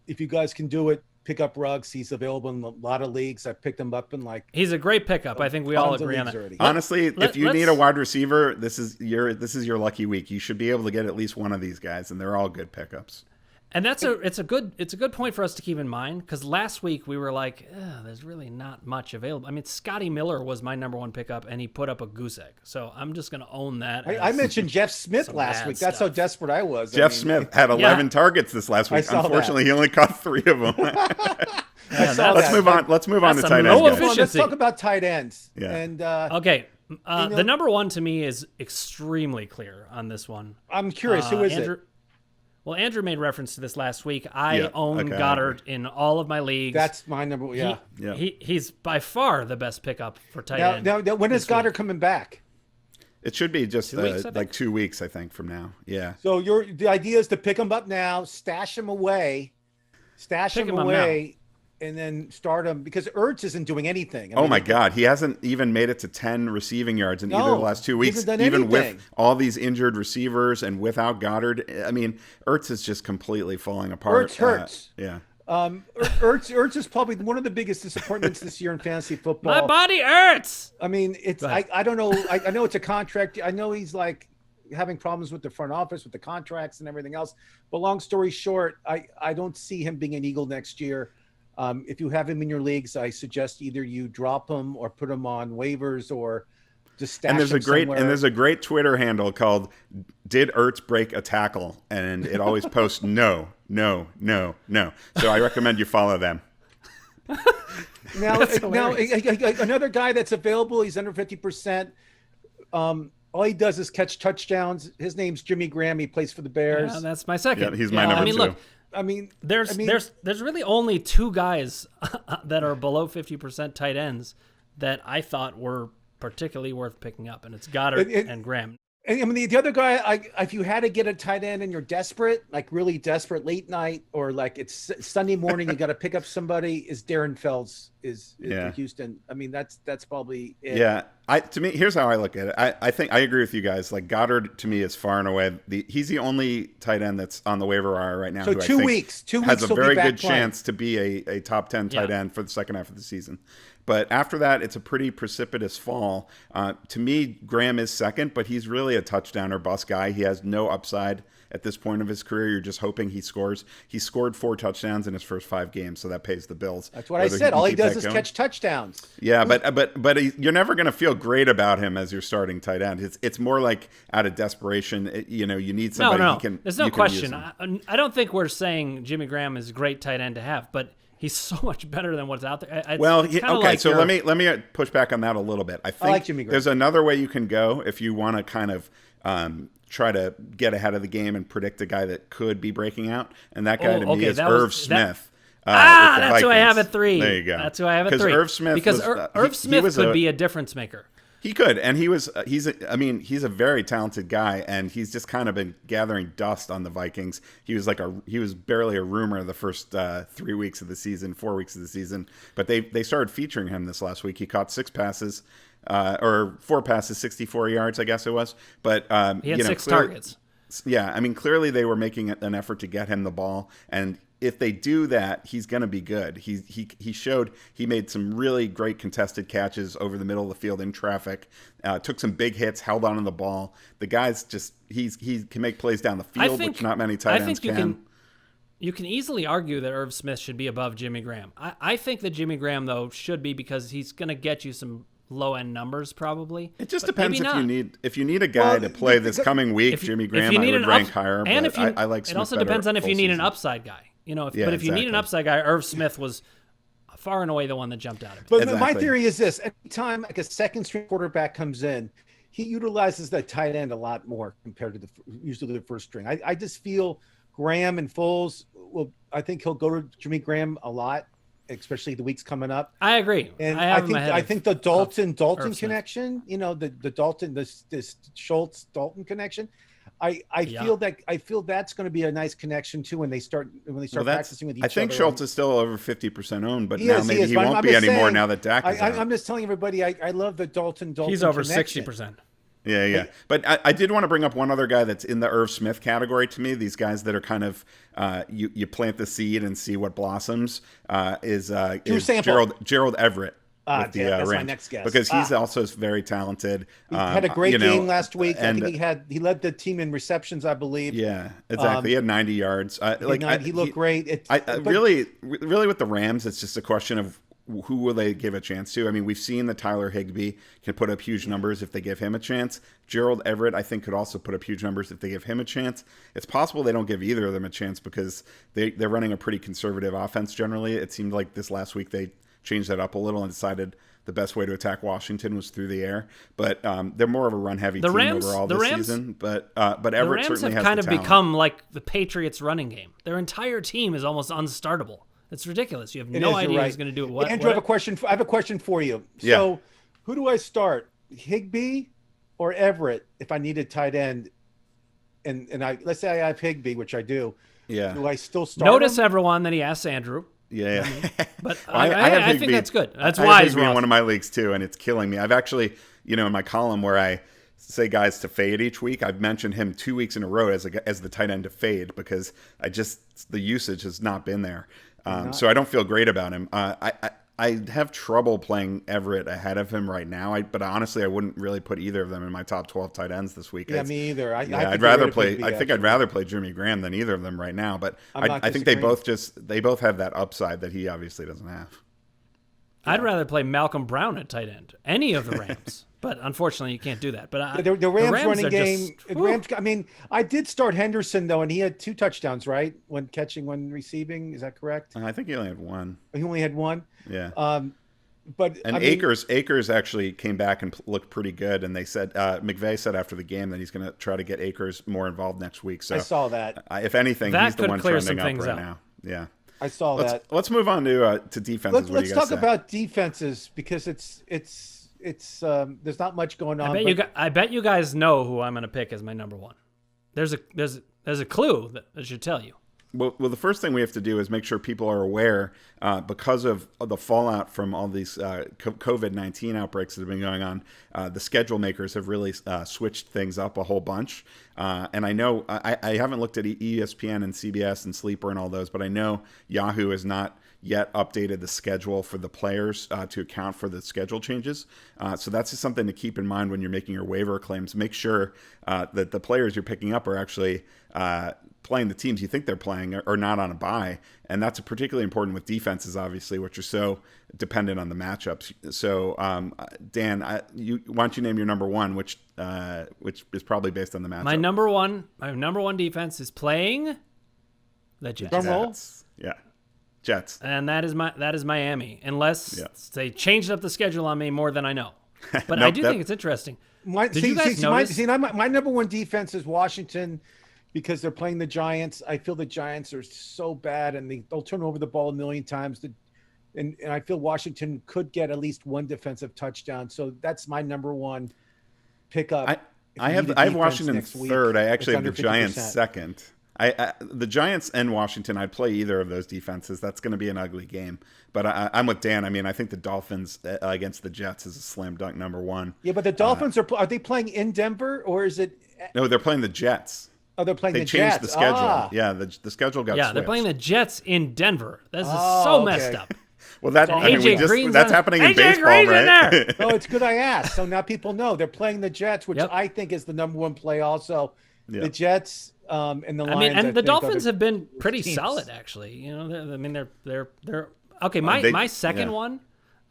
Speaker 2: if you guys can do it, pick up Ruggs. He's available in a lot of leagues. I picked him up in
Speaker 1: He's a great pickup. I think we all agree on that.
Speaker 2: already.
Speaker 3: Honestly, if you need a wide receiver, this is your lucky week. You should be able to get at least one of these guys, and they're all good pickups.
Speaker 1: And it's a good point for us to keep in mind, because last week we were like, there's really not much available. I mean, Scotty Miller was my number one pickup, and he put up a goose egg. So I'm just going to own that.
Speaker 2: I mentioned Jeff Smith last week. That's how desperate I was.
Speaker 3: Smith had 11 targets this last week. Unfortunately, he only caught 3 of them. Let's move on. Let's move on to tight ends.
Speaker 2: Let's talk about tight ends.
Speaker 3: Yeah.
Speaker 2: And
Speaker 1: okay. The number one to me is extremely clear on this one.
Speaker 2: I'm curious. Who is it?
Speaker 1: Well, Andrew made reference to this last week. I own Goddard in all of my leagues.
Speaker 2: That's my number one. Yeah.
Speaker 1: He's by far the best pickup for tight end.
Speaker 2: Now, when is Goddard coming back?
Speaker 3: It should be just 2 weeks, like 2 weeks, I think, from now. Yeah.
Speaker 2: So the idea is to pick him up now, stash him away, and then start him, because Ertz isn't doing anything.
Speaker 3: I mean, my God. He hasn't even made it to 10 receiving yards in either of the last 2 weeks, even with all these injured receivers and without Goddard. I mean, Ertz is just completely falling apart.
Speaker 2: Ertz hurts.
Speaker 3: Yeah.
Speaker 2: Ertz is probably one of the biggest disappointments this year in fantasy football.
Speaker 1: My body hurts.
Speaker 2: I mean, I don't know. I know it's a contract. I know he's like having problems with the front office, with the contracts and everything else. But long story short, I don't see him being an Eagle next year. If you have him in your leagues, I suggest either you drop him or put him on waivers or just stash him somewhere.
Speaker 3: And there's a great Twitter handle called "Did Ertz break a tackle?" and it always posts no. So I recommend you follow them.
Speaker 2: Now another guy that's available. He's under 50%. All he does is catch touchdowns. His name's Jimmy Graham. He plays for the Bears.
Speaker 1: Yeah, that's my second.
Speaker 3: Yeah, he's my number 2.
Speaker 1: Look, there's really only 2 guys that are below 50% tight ends that I thought were particularly worth picking up, and it's Goddard and Graham.
Speaker 2: And I mean, the other guy, if you had to get a tight end and you're desperate, like really desperate, late night, or like it's Sunday morning, you got to pick up somebody, is Darren Fells is Houston. I mean, that's probably it.
Speaker 3: Yeah. To me, here's how I look at it. I think I agree with you guys. Like, Goddard to me is far and away he's the only tight end that's on the waiver wire right now.
Speaker 2: So
Speaker 3: who
Speaker 2: 2 weeks
Speaker 3: has a very good chance to be a top 10 tight end for the second half of the season. But after that, it's a pretty precipitous fall. To me, Graham is second, but he's really a touchdown or bust guy. He has no upside at this point of his career. You're just hoping he scores. He scored 4 touchdowns in his first 5 games, so that pays the bills.
Speaker 2: That's what I said. All he does is catch touchdowns.
Speaker 3: Yeah, but you're never going to feel great about him as your starting tight end. It's more like out of desperation. You need somebody
Speaker 1: no.
Speaker 3: He can.
Speaker 1: There's no question. I don't think we're saying Jimmy Graham is a great tight end to have, but he's so much better than what's out there.
Speaker 3: So let me push back on that a little bit. I think
Speaker 2: like Jimmy Graham.
Speaker 3: There's another way you can go if you want to kind of try to get ahead of the game and predict a guy that could be breaking out, and that guy me is Irv Smith.
Speaker 1: That's who I have at 3.
Speaker 3: There you go.
Speaker 1: That's who I have at 3.
Speaker 3: Irv Smith
Speaker 1: Irv Smith could be a difference maker.
Speaker 3: He could, and he's a very talented guy, and he's just kind of been gathering dust on the Vikings. He was barely a rumor the first 3 weeks of the season, 4 weeks of the season, but they started featuring him this last week. He caught 6 passes, or 4 passes, 64 yards, I guess it was. But
Speaker 1: he had 6 targets.
Speaker 3: Yeah, I mean, clearly they were making an effort to get him the ball, and if they do that, he's going to be good. He showed he made some really great contested catches over the middle of the field in traffic, took some big hits, held on to the ball. The guy's just he can make plays down the field, which not many tight ends can.
Speaker 1: You can easily argue that Irv Smith should be above Jimmy Graham. I think that Jimmy Graham, though, should be, because he's going to get you some low-end numbers probably.
Speaker 3: It just depends if you need a guy to play this coming week. Jimmy Graham I would rank higher,
Speaker 1: and
Speaker 3: but I like Smith.
Speaker 1: It also depends on if you need an upside guy. If you need an upside guy, Irv Smith was far and away the one that jumped out of it.
Speaker 2: But my theory is this: anytime like a second-string quarterback comes in, he utilizes that tight end a lot more compared to usually the first string. I just feel Graham and Foles. Well, I think he'll go to Jimmy Graham a lot, especially the weeks coming up.
Speaker 1: I agree.
Speaker 2: And I think the Dalton connection, the Dalton, this Schultz Dalton connection. I feel that's going to be a nice connection too when they start practicing with each other.
Speaker 3: I think Schultz is still over 50% owned, but now maybe he won't be anymore now that Dak is out.
Speaker 2: I'm just telling everybody I love the Dalton.
Speaker 1: He's over
Speaker 2: connection.
Speaker 1: 60%.
Speaker 3: Yeah. But I did want to bring up one other guy that's in the Irv Smith category to me. These guys that are kind of you plant the seed and see what blossoms is Gerald Everett. with the
Speaker 2: that's my
Speaker 3: Rams
Speaker 2: next guess.
Speaker 3: because he's also very talented.
Speaker 2: He had a great game last week.
Speaker 3: And
Speaker 2: I think he led the team in receptions, I believe.
Speaker 3: yeah, exactly. He had 90 yards.
Speaker 2: He looked great.
Speaker 3: Really with the Rams, it's just a question of who will they give a chance to. I mean, we've seen that Tyler Higbee can put up huge numbers if they give him a chance. Gerald Everett, I think, could also put up huge numbers if they give him a chance. It's possible they don't give either of them a chance because they're running a pretty conservative offense generally. It seemed like this last week they changed that up a little and decided the best way to attack Washington was through the air. But they're more of a run-heavy team overall this season. But Everett certainly has the talent. The Rams have kind of
Speaker 1: become like the Patriots running game. Their entire team is almost unstartable. It's ridiculous. You have no idea who's going to do it.
Speaker 2: Andrew, I have a question for you. So who do I start? Higbee or Everett if I need a tight end? And let's say I have Higbee, which I do.
Speaker 3: Yeah.
Speaker 2: Do I still start
Speaker 1: Notice
Speaker 2: him?
Speaker 1: everyone that he asks Andrew.
Speaker 3: Yeah.
Speaker 1: But
Speaker 3: I
Speaker 1: think that's good. That's
Speaker 3: I
Speaker 1: wise.
Speaker 3: Have in one of my leagues too, and it's killing me. I've actually, in my column where I say guys to fade each week, I've mentioned him 2 weeks in a row as the tight end to fade because the usage has not been there. So I don't feel great about him. I have trouble playing Everett ahead of him right now. But honestly, I wouldn't really put either of them in my top 12 tight ends this week.
Speaker 2: Yeah, me either.
Speaker 3: I'd rather play. I think I'd rather play Jimmy Graham than either of them right now. But I think they both have that upside that he obviously doesn't have.
Speaker 1: I'd rather play Malcolm Brown at tight end. Any of the Rams. But unfortunately, you can't do that. But
Speaker 2: the Rams running game. Rams. I mean, I did start Henderson though, and he had 2 touchdowns, right? One catching, one receiving. Is that correct?
Speaker 3: I think he only had 1.
Speaker 2: He only had 1.
Speaker 3: Yeah.
Speaker 2: But
Speaker 3: Akers actually came back and looked pretty good, and they said McVay said after the game that he's going to try to get Akers more involved next week. So
Speaker 2: I saw that.
Speaker 3: If anything, he's the one trending up right now. Yeah.
Speaker 2: I saw that.
Speaker 3: Let's move on to defenses.
Speaker 2: Let's talk about defenses because it's there's not much going on.
Speaker 1: I bet you guys know who I'm going to pick as my number 1. There's a clue that should tell you.
Speaker 3: Well, the first thing we have to do is make sure people are aware because of the fallout from all these COVID-19 outbreaks that have been going on. The schedule makers have really switched things up a whole bunch. And I know I haven't looked at ESPN and CBS and Sleeper and all those, but I know Yahoo has not yet updated the schedule for the players to account for the schedule changes. So that's just something to keep in mind when you're making your waiver claims. Make sure that the players you're picking up are actually playing the teams you think they're playing or not on a bye. And that's particularly important with defenses, obviously, which are so dependent on the matchups. So, Dan, why don't you name your number 1, which is probably based on the matchup?
Speaker 1: My number one defense is playing the Jets.
Speaker 2: Drum roll.
Speaker 3: Yeah. Jets.
Speaker 1: And that is Miami, unless they changed up the schedule on me more than I know. But
Speaker 3: Nope,
Speaker 1: I do think it's interesting.
Speaker 2: My number 1 defense is Washington because they're playing the Giants. I feel the Giants are so bad, and they'll turn over the ball a million times. And I feel Washington could get at least 1 defensive touchdown. So that's my number 1 pickup.
Speaker 3: I have Washington third. I actually have the Giants second. The Giants and Washington, I'd play either of those defenses. That's going to be an ugly game. But I'm with Dan. I mean, I think the Dolphins against the Jets is a slam dunk number 1.
Speaker 2: Yeah, but the Dolphins are they playing in Denver or is it?
Speaker 3: No, they're playing the Jets.
Speaker 2: Oh, they're playing the Jets.
Speaker 3: They changed the schedule. Yeah, the schedule got switched.
Speaker 1: They're playing the Jets in Denver. This is so messed up.
Speaker 3: Well, that's happening in baseball, right?
Speaker 2: No, it's good I asked. So now people know they're playing the Jets, which I think is the number 1 play. Also, the Jets and the Lions.
Speaker 1: And the Dolphins have been pretty solid, actually. They're okay. My second one.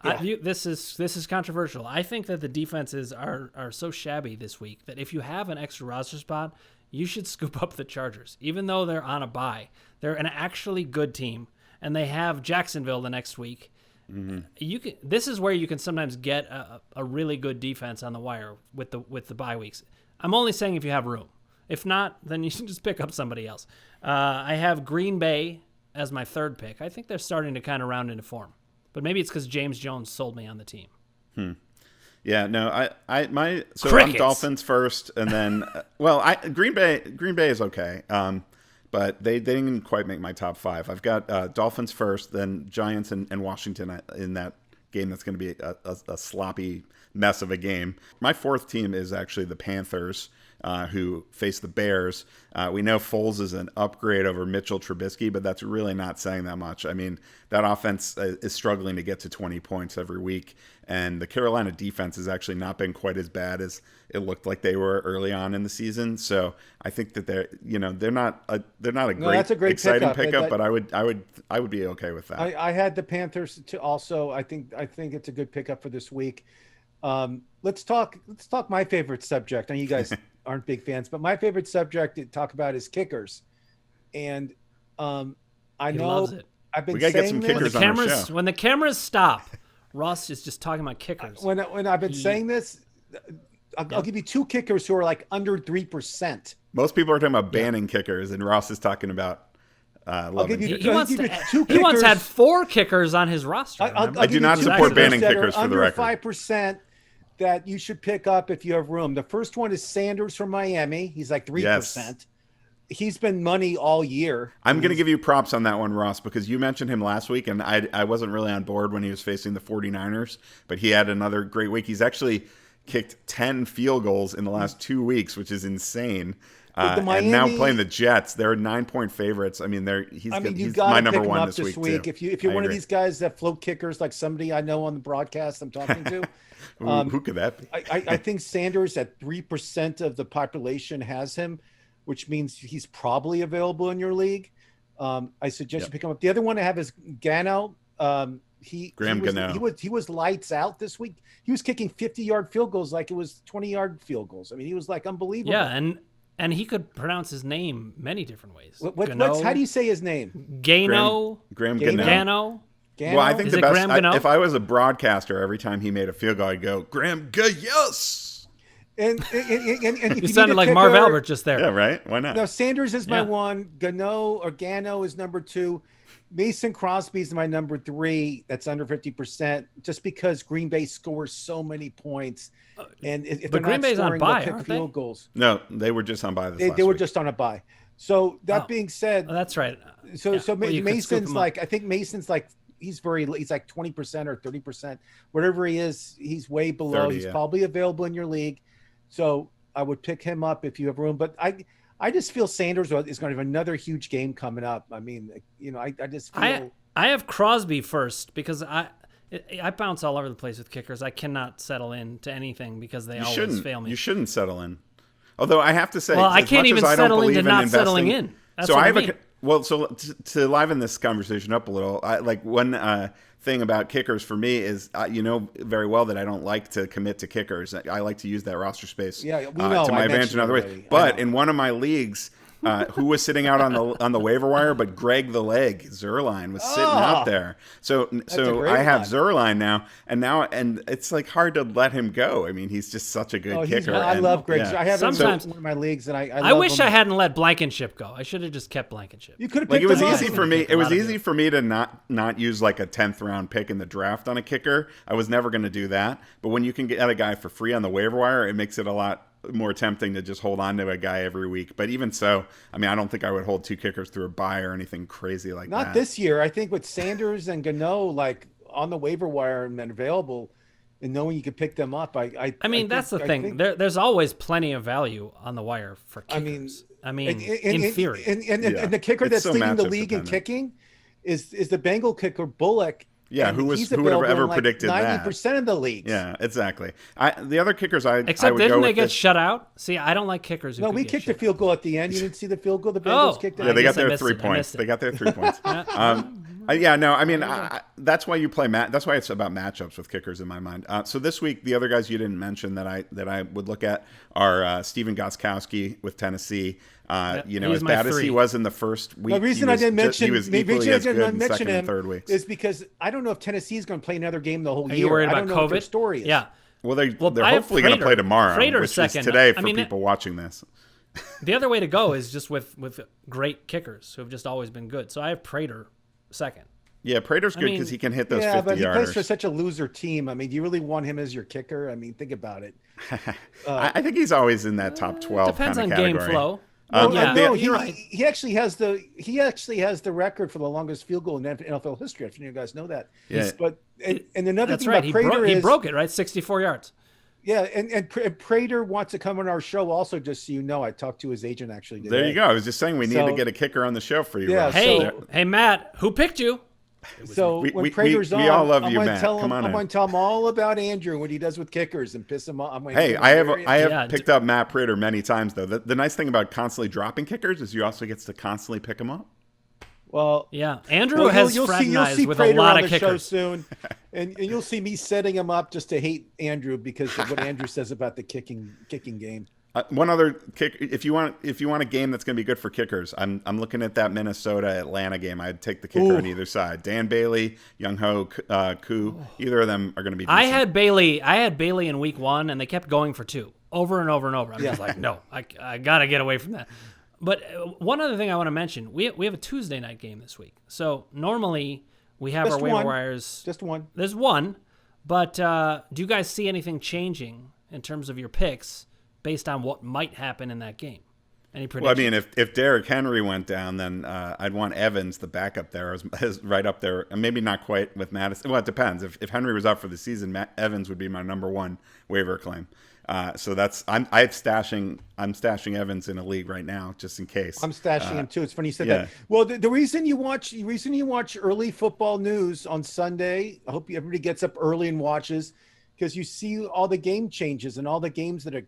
Speaker 1: This is controversial. I think that the defenses are so shabby this week that if you have an extra roster spot, you should scoop up the Chargers, even though they're on a bye. They're an actually good team, and they have Jacksonville the next week. Mm-hmm. This is where you can sometimes get a really good defense on the wire with the bye weeks. I'm only saying if you have room. If not, then you should just pick up somebody else. I have Green Bay as my 3rd pick. I think they're starting to kind of round into form, but maybe it's because James Jones sold me on the team.
Speaker 3: Yeah, no, I'm
Speaker 1: Crickets.
Speaker 3: Dolphins first, and then Green Bay is okay, but they didn't quite make my top 5. I've got Dolphins first, then Giants and Washington in that game. That's going to be a sloppy mess of a game. My 4th team is actually the Panthers. who face the Bears. We know Foles is an upgrade over Mitchell Trubisky, but that's really not saying that much. I mean, that offense is struggling to get to 20 points every week, and the Carolina defense has actually not been quite as bad as it looked like they were early on in the season. So I think that they're not a great exciting pickup, but I would be okay with that.
Speaker 2: I had the Panthers to also. I think it's a good pickup for this week. Let's talk my favorite subject. I know you guys aren't big fans, but my favorite subject to talk about is kickers. And I know
Speaker 1: loves it.
Speaker 2: I've been
Speaker 3: we gotta
Speaker 2: saying
Speaker 3: get some
Speaker 2: this.
Speaker 3: kickers on our show.
Speaker 1: When the cameras stop, Ross is just talking about kickers.
Speaker 2: When I've been saying this, I'll give you two kickers who are like under 3%.
Speaker 3: Most people are talking about banning kickers, and Ross is talking about loving kickers.
Speaker 1: He once had 4 kickers on his roster.
Speaker 3: I do not support banning kickers for the record.
Speaker 2: Under 5% that you should pick up if you have room. The first one is Sanders from Miami. He's like 3%.
Speaker 3: Yes.
Speaker 2: He's been money all year.
Speaker 3: I'm going to give you props on that one, Ross, because you mentioned him last week, and I wasn't really on board when he was facing the 49ers, but he had another great week. He's actually kicked 10 field goals in the last 2 weeks, which is insane. And now playing the Jets, they're 9-point favorites. I mean, he's my number one this week too.
Speaker 2: If you're one of these guys that float kickers, like somebody I know on the broadcast I'm talking to,
Speaker 3: who could that be?
Speaker 2: I think Sanders at 3% of the population has him, which means he's probably available in your league. I suggest you pick him up. The other one I have is Gano. He was lights out this week. He was kicking 50-yard field goals like it was 20-yard field goals. I mean, he was like unbelievable.
Speaker 1: Yeah, and he could pronounce his name many different ways.
Speaker 2: How do you say his name?
Speaker 1: Gano.
Speaker 3: Graham Gano.
Speaker 2: Well,
Speaker 3: I think the best. If I was a broadcaster, every time he made a field goal, I'd go Graham yes.
Speaker 2: And
Speaker 1: you sounded like Marv Albert just there.
Speaker 3: Yeah, right. Why not?
Speaker 2: Now Sanders is my one. Gano is number 2. Mason Crosby is my number 3. That's under 50%, just because Green Bay scores so many points. And if they're
Speaker 1: Green
Speaker 2: not
Speaker 1: Bay's
Speaker 2: scoring,
Speaker 1: on bye,
Speaker 2: they'll kick field goals.
Speaker 3: No, they were just on bye this last
Speaker 2: They were
Speaker 3: week.
Speaker 2: just on a bye. So that being said,
Speaker 1: that's right.
Speaker 2: Mason's like, I think Mason's like, he's like 20% or 30%, whatever he is. He's way below.
Speaker 3: 30,
Speaker 2: he's probably available in your league. So I would pick him up if you have room. But I just feel Sanders is going to have another huge game coming up. I mean, I just feel.
Speaker 1: I have Crosby first because I bounce all over the place with kickers. I cannot settle in to anything because they always fail me.
Speaker 3: You shouldn't settle in. Although I have to say,
Speaker 1: I can't even settle into not settling in. That's what I mean.
Speaker 3: So to liven this conversation up a little, one thing about kickers for me is, very well that I don't like to commit to kickers. I like to use that roster space to my advantage in other ways. But in one of my leagues, who was sitting out on the waiver wire, but Greg the Leg Zuerlein was sitting out there. So I have Zuerlein now, and it's like hard to let him go. I mean, he's just such a good kicker.
Speaker 2: I love Greg. Yeah. I have him in one of my leagues, and I
Speaker 1: wish I hadn't let Blankenship go. I should have just kept Blankenship.
Speaker 2: You could have
Speaker 3: picked him up. Easy for me. It was easy for me to not use like a 10th round pick in the draft on a kicker. I was never going to do that. But when you can get a guy for free on the waiver wire, it makes it a lot more tempting to just hold on to a guy every week. But even so, I mean, I don't think I would hold 2 kickers through a bye or anything crazy like that.
Speaker 2: Not this year. I think with Sanders and Gano like on the waiver wire and then available, and knowing you can pick them up, I mean,
Speaker 1: that's the thing. There's always plenty of value on the wire for kickers. I mean, in theory.
Speaker 2: And the kicker that's leading the league in kicking is the Bengal kicker Bullock.
Speaker 3: Yeah, who would have ever predicted
Speaker 2: 90% of the leagues.
Speaker 3: Yeah, exactly. The other kickers
Speaker 1: Except didn't they get shut out? See, I don't like kickers.
Speaker 2: No, we kicked a field goal at the end. You didn't see the field goal the Bengals kicked.
Speaker 3: Yeah, they got their 3 points. They got their 3 points. I mean, that's why you play that's why it's about matchups with kickers in my mind. So this week, the other guys you didn't mention that I would look at are Steven Gostkowski with Tennessee. As bad as he was in the first week,
Speaker 2: the reason I didn't mention
Speaker 3: him third weeks
Speaker 2: is because I don't know if Tennessee is going to play another game the whole year.
Speaker 1: Are you worried about COVID?
Speaker 2: What their story is.
Speaker 1: Yeah.
Speaker 3: Well, they're hopefully going to play tomorrow, which is today for people watching this.
Speaker 1: The other way to go is just with great kickers who have just always been good. So I have Prater second.
Speaker 3: Yeah, Prater's good because he can hit those 50-yarders. Yeah, but he
Speaker 2: plays for such a loser team. I mean, do you really want him as your kicker? I mean, think about it.
Speaker 3: I think he's always in that top 12
Speaker 1: depends
Speaker 3: kind of
Speaker 1: on
Speaker 3: category.
Speaker 1: Game flow.
Speaker 2: You're right. He actually has the record for the longest field goal in NFL history. I think you guys know that.
Speaker 3: Yeah.
Speaker 2: And another
Speaker 1: That's
Speaker 2: thing
Speaker 1: right.
Speaker 2: about Prater
Speaker 1: he broke it, right? 64 yards.
Speaker 2: Yeah, and Prater wants to come on our show also, just so you know. I talked to his agent actually today.
Speaker 3: There you go. I was just saying we need to get a kicker on the show for you.
Speaker 2: Yeah,
Speaker 3: Ross.
Speaker 1: Hey, Matt, who picked you?
Speaker 2: So when Prater's on,
Speaker 3: we all love
Speaker 2: I'm
Speaker 3: you,
Speaker 2: going to
Speaker 3: Matt.
Speaker 2: tell him.
Speaker 3: Come on
Speaker 2: I'm
Speaker 3: in.
Speaker 2: going to tell him all about Andrew, what he does with kickers, and piss him off.
Speaker 3: Hey, I have picked up Matt Prater many times though. The nice thing about constantly dropping kickers is you also get to constantly pick them up.
Speaker 2: Well,
Speaker 1: yeah, Andrew has fraternized with
Speaker 2: Prater
Speaker 1: a lot
Speaker 2: on
Speaker 1: of
Speaker 2: the
Speaker 1: kickers
Speaker 2: show soon, and you'll see me setting him up just to hate Andrew because of what Andrew says about the kicking game.
Speaker 3: One other kick, if you want a game that's going to be good for kickers, I'm looking at that Minnesota Atlanta game. I'd take the kicker on either side. Dan Bailey, Young Ho Koo, either of them are going to be decent.
Speaker 1: I had Bailey in week 1, and they kept going for 2 over and over and over. I'm just like, no, I got to get away from that. But one other thing I want to mention, we have a Tuesday night game this week. So normally we have our waiver wires.
Speaker 2: Just one.
Speaker 1: There's one. But do you guys see anything changing in terms of your picks based on what might happen in that game? Any predictions?
Speaker 3: Well, I mean, if Derrick Henry went down, then I'd want Evans, the backup there, is right up there. And maybe not quite with Mattison. Well, it depends. If Henry was out for the season, Evans would be my number 1 waiver claim. So I'm stashing Evans in a league right now just in case.
Speaker 2: I'm stashing him too. It's funny you said that. Well, the reason you watch early football news on Sunday, I hope everybody gets up early and watches, because you see all the game changes and all the games that are,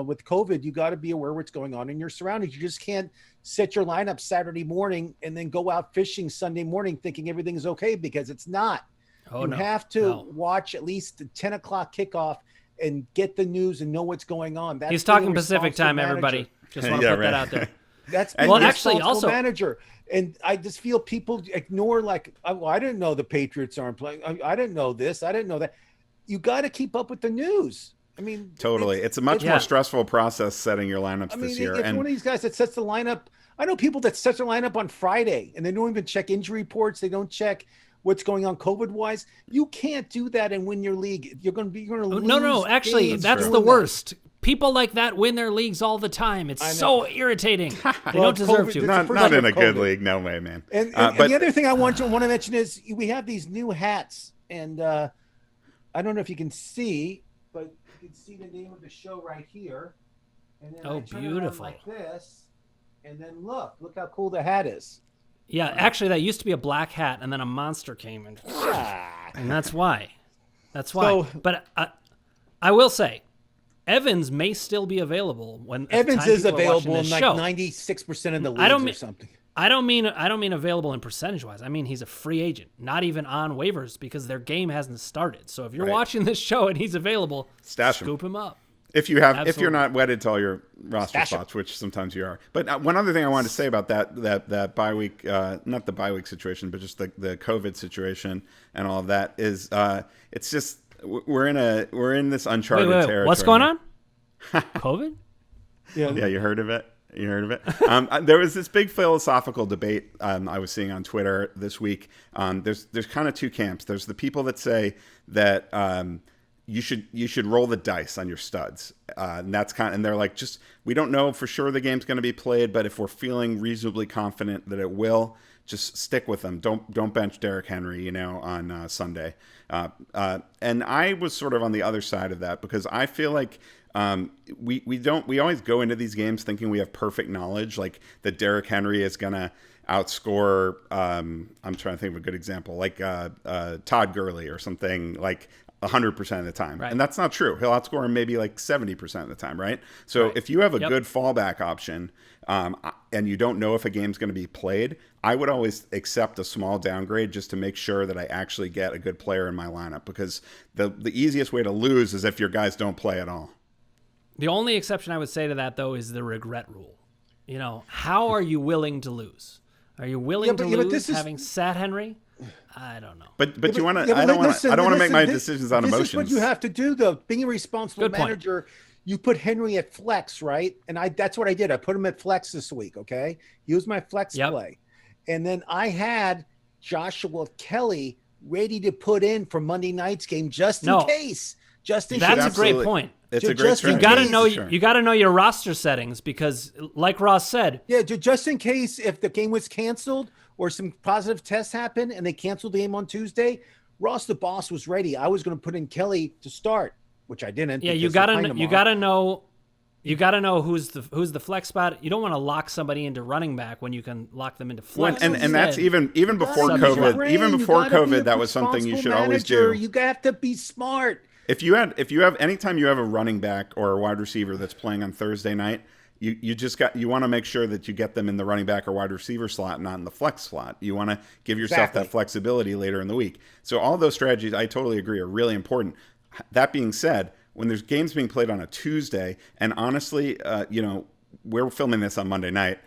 Speaker 2: with COVID, you got to be aware what's going on in your surroundings. You just can't set your lineup Saturday morning and then go out fishing Sunday morning thinking everything's okay, because it's not. You have to watch at least the 10 o'clock kickoff and get the news and know what's going on.
Speaker 1: He's talking Pacific time, everybody. Just want to put that out there.
Speaker 2: That's
Speaker 1: actually also
Speaker 2: manager. And I just feel people ignore, like, I didn't know the Patriots aren't playing. I didn't know this. I didn't know that. You got to keep up with the news. I mean,
Speaker 3: totally. It's a much more stressful process setting your lineups this year.
Speaker 2: If one of these guys that sets the lineup, I know people that set their lineup on Friday and they don't even check injury reports. They don't check what's going on COVID wise. You can't do that and win your league. You're going to lose.
Speaker 1: No. Actually, that's the worst. People like that win their leagues all the time. It's so irritating. They don't deserve to.
Speaker 3: Not in a good league. No way, man.
Speaker 2: And the other thing I want to mention is we have these new hats, and I don't know if you can see, but you can see the name of the show right here. And then I turn
Speaker 1: beautiful.
Speaker 2: it on like this, and then look how cool the hat is.
Speaker 1: Yeah, actually, that used to be a black hat, and then a monster came in. And that's why. But I will say, Evans may still be available when
Speaker 2: Evans is available in like
Speaker 1: show.
Speaker 2: 96% of the leagues or something.
Speaker 1: I don't mean available in percentage wise. I mean he's a free agent, not even on waivers, because their game hasn't started. So if you're watching this show and he's available, scoop him up.
Speaker 3: If you're not wedded to all your roster spots, which sometimes you are. But one other thing I wanted to say about that bye week, not the bye week situation, but just the COVID situation and all of that is, it's just we're in this uncharted territory.
Speaker 1: What's going on? COVID?
Speaker 3: Yeah, you heard of it. There was this big philosophical debate I was seeing on Twitter this week. There's kind of two camps. There's the people that say that you should roll the dice on your studs, and they're like, just we don't know for sure the game's going to be played, but if we're feeling reasonably confident that it will, just stick with them. Don't bench Derrick Henry, on Sunday. And I was sort of on the other side of that because I feel like. We always go into these games thinking we have perfect knowledge, like that Derrick Henry is going to outscore, I'm trying to think of a good example, like Todd Gurley or something, like 100% of the time. Right. And that's not true. He'll outscore him maybe like 70% of the time, right? So if you have a good fallback option and you don't know if a game's going to be played, I would always accept a small downgrade just to make sure that I actually get a good player in my lineup, because the easiest way to lose is if your guys don't play at all.
Speaker 1: The only exception I would say to that, though, is the regret rule. How are you willing to lose? Are you willing to lose having sat Henry? I don't know.
Speaker 3: But you want to? I don't want to make my decisions on emotions.
Speaker 2: This is what you have to do, though. Being a responsible manager, you put Henry at flex, right? And that's what I did. I put him at flex this week. Okay, he was my flex play, and then I had Joshua Kelly ready to put in for Monday night's game just in case. That's
Speaker 1: a great point.
Speaker 3: It's a great strategy.
Speaker 1: You got to know your roster settings because, like Ross said,
Speaker 2: just in case if the game was canceled or some positive tests happened and they canceled the game on Tuesday, Ross the boss was ready. I was going to put in Kelly to start which I didn't.
Speaker 1: Yeah, you gotta know who's the flex spot. You don't want to lock somebody into running back when you can lock them into flex.
Speaker 3: And that's even before COVID. Even before COVID, that was something you should always do.
Speaker 2: You have to be smart.
Speaker 3: If you have anytime you have a running back or a wide receiver that's playing on Thursday night, you want to make sure that you get them in the running back or wide receiver slot, not in the flex slot. You want to give yourself that flexibility later in the week. So all those strategies, I totally agree, are really important. That being said, when there's games being played on a Tuesday, and honestly, we're filming this on Monday night.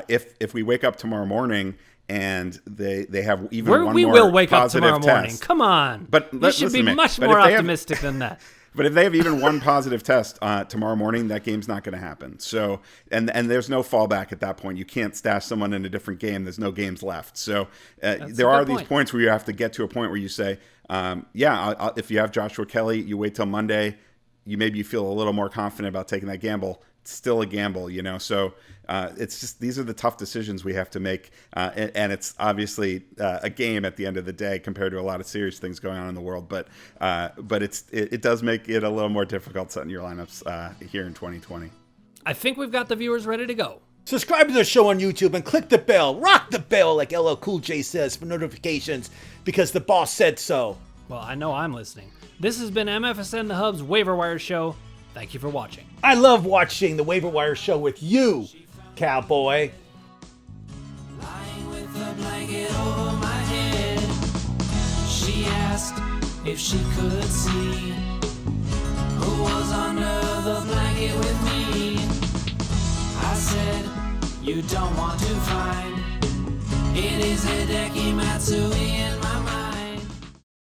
Speaker 3: If we wake up tomorrow morning and they have even one more
Speaker 1: we will wake up
Speaker 3: positive
Speaker 1: tomorrow morning.
Speaker 3: test,
Speaker 1: Come on,
Speaker 3: but
Speaker 1: you should be much more optimistic than that.
Speaker 3: But if they have even one positive test tomorrow morning, that game's not going to happen. So, and there's no fallback at that point. You can't stash someone in a different game. There's no games left. So there are these points where you have to get to a point where you say, if you have Joshua Kelly, you wait till Monday. You feel a little more confident about taking that gamble. It's still a gamble, So it's just, these are the tough decisions we have to make, and it's obviously a game at the end of the day compared to a lot of serious things going on in the world. But it does make it a little more difficult setting your lineups here in 2020.
Speaker 1: I think we've got the viewers ready to go.
Speaker 2: Subscribe to the show on YouTube and click the bell, rock the bell, like LL Cool J says, for notifications, because the boss said so.
Speaker 1: Well, I know I'm listening. This has been MFSN The Hub's Waiver Wire Show. Thank you for watching.
Speaker 2: I love watching the Waiver Wire Show with you, cowboy.
Speaker 4: Lying with a blanket over my head, she asked if she could see who was under the blanket with me. I said, you don't want to find. It is Hideki Matsui in my mind.